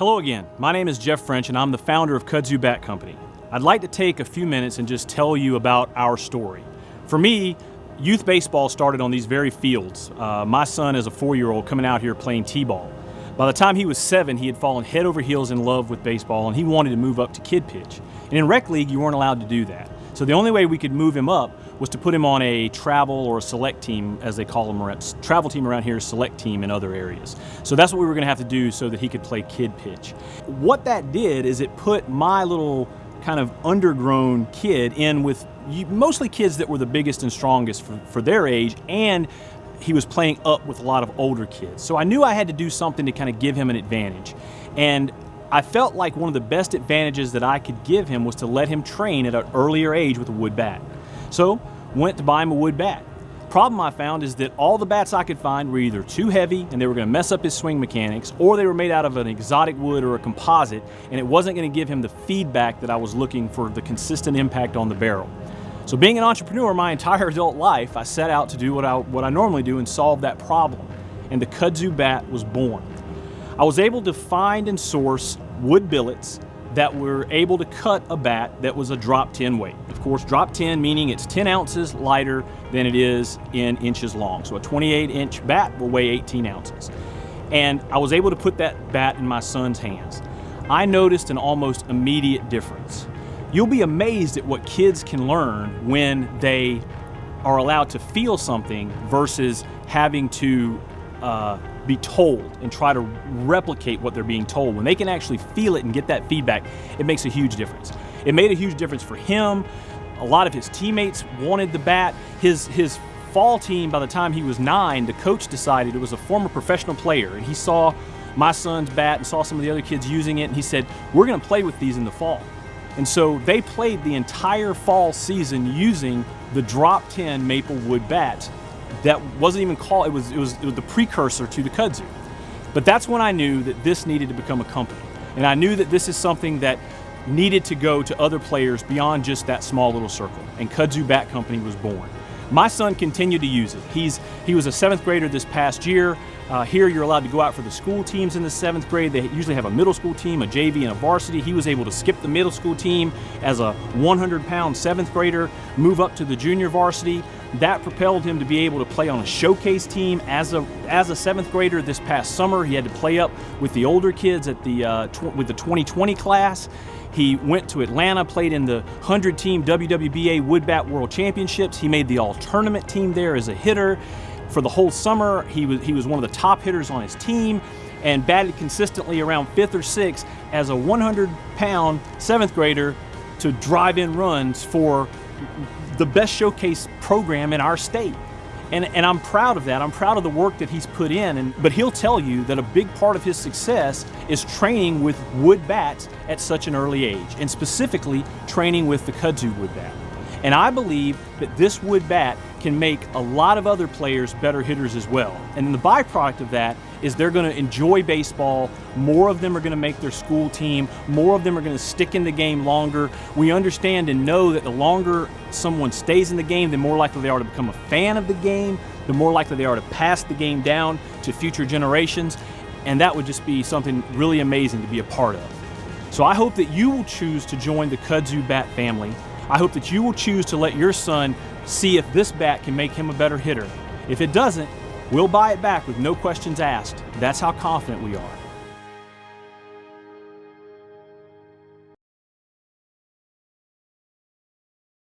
Hello again, my name is Jeff French and I'm the founder of Kudzu Bat Company. I'd like to take a few minutes and just tell you about our story. For me, youth baseball started on these very fields. My son is a 4-year-old coming out here playing t-ball. By the time he was 7, he had fallen head over heels in love with baseball and he wanted to move up to kid pitch. And in rec league, you weren't allowed to do that. So the only way we could move him up was to put him on a travel or a select team, as they call them, travel team around here, select team in other areas. So that's what we were going to have to do so that he could play kid pitch. What that did is it put my little kind of undergrown kid in with mostly kids that were the biggest and strongest for their age, and he was playing up with a lot of older kids. So I knew I had to do something to kind of give him an advantage. And I felt like one of the best advantages that I could give him was to let him train at an earlier age with a wood bat. So went to buy him a wood bat. Problem I found is that all the bats I could find were either too heavy and they were going to mess up his swing mechanics, or they were made out of an exotic wood or a composite, and it wasn't going to give him the feedback that I was looking for, the consistent impact on the barrel. So being an entrepreneur my entire adult life, I set out to do what I normally do and solve that problem. And the Kudzu Bat was born. I was able to find and source wood billets that were able to cut a bat that was a drop 10 weight. Of course, drop 10 meaning it's 10 ounces lighter than it is in inches long. So a 28-inch bat will weigh 18 ounces. And I was able to put that bat in my son's hands. I noticed an almost immediate difference. You'll be amazed at what kids can learn when they are allowed to feel something versus having to be told and try to replicate what they're being told. When they can actually feel it and get that feedback, it makes a huge difference. It made a huge difference for him. A lot of his teammates wanted the bat. His fall team, by the time he was 9, the coach decided, it was a former professional player, and he saw my son's bat and saw some of the other kids using it, and he said, we're going to play with these in the fall. And so they played the entire fall season using the drop 10 maple wood bats. That wasn't even called, it was the precursor to the Kudzu. But that's when I knew that this needed to become a company. And I knew that this is something that needed to go to other players beyond just that small little circle. And Kudzu Bat Company was born. My son continued to use it. He was a 7th grader this past year. Here you're allowed to go out for the school teams in the 7th grade. They usually have a middle school team, a JV, and a varsity. He was able to skip the middle school team as a 100-pound 7th grader, move up to the junior varsity. That propelled him to be able to play on a showcase team as a 7th grader this past summer. He had to play up with the older kids at with the 2020 class. He went to Atlanta, played in the 100-team WWBA Wood Bat World Championships. He made the all-tournament team there as a hitter. For the whole summer, he was one of the top hitters on his team and batted consistently around 5th or 6th as a 100-pound 7th grader to drive in runs for the best showcase program in our state. And I'm proud of that. I'm proud of the work that he's put in. But he'll tell you that a big part of his success is training with wood bats at such an early age, and specifically training with the Kudzu wood bat. And I believe that this wood bat can make a lot of other players better hitters as well. And then the byproduct of that is they're going to enjoy baseball. More of them are going to make their school team. More of them are going to stick in the game longer. We understand and know that the longer someone stays in the game, the more likely they are to become a fan of the game, the more likely they are to pass the game down to future generations. And that would just be something really amazing to be a part of. So I hope that you will choose to join the Kudzu Bat family. I hope that you will choose to let your son see if this bat can make him a better hitter. If it doesn't, we'll buy it back with no questions asked. That's how confident we are.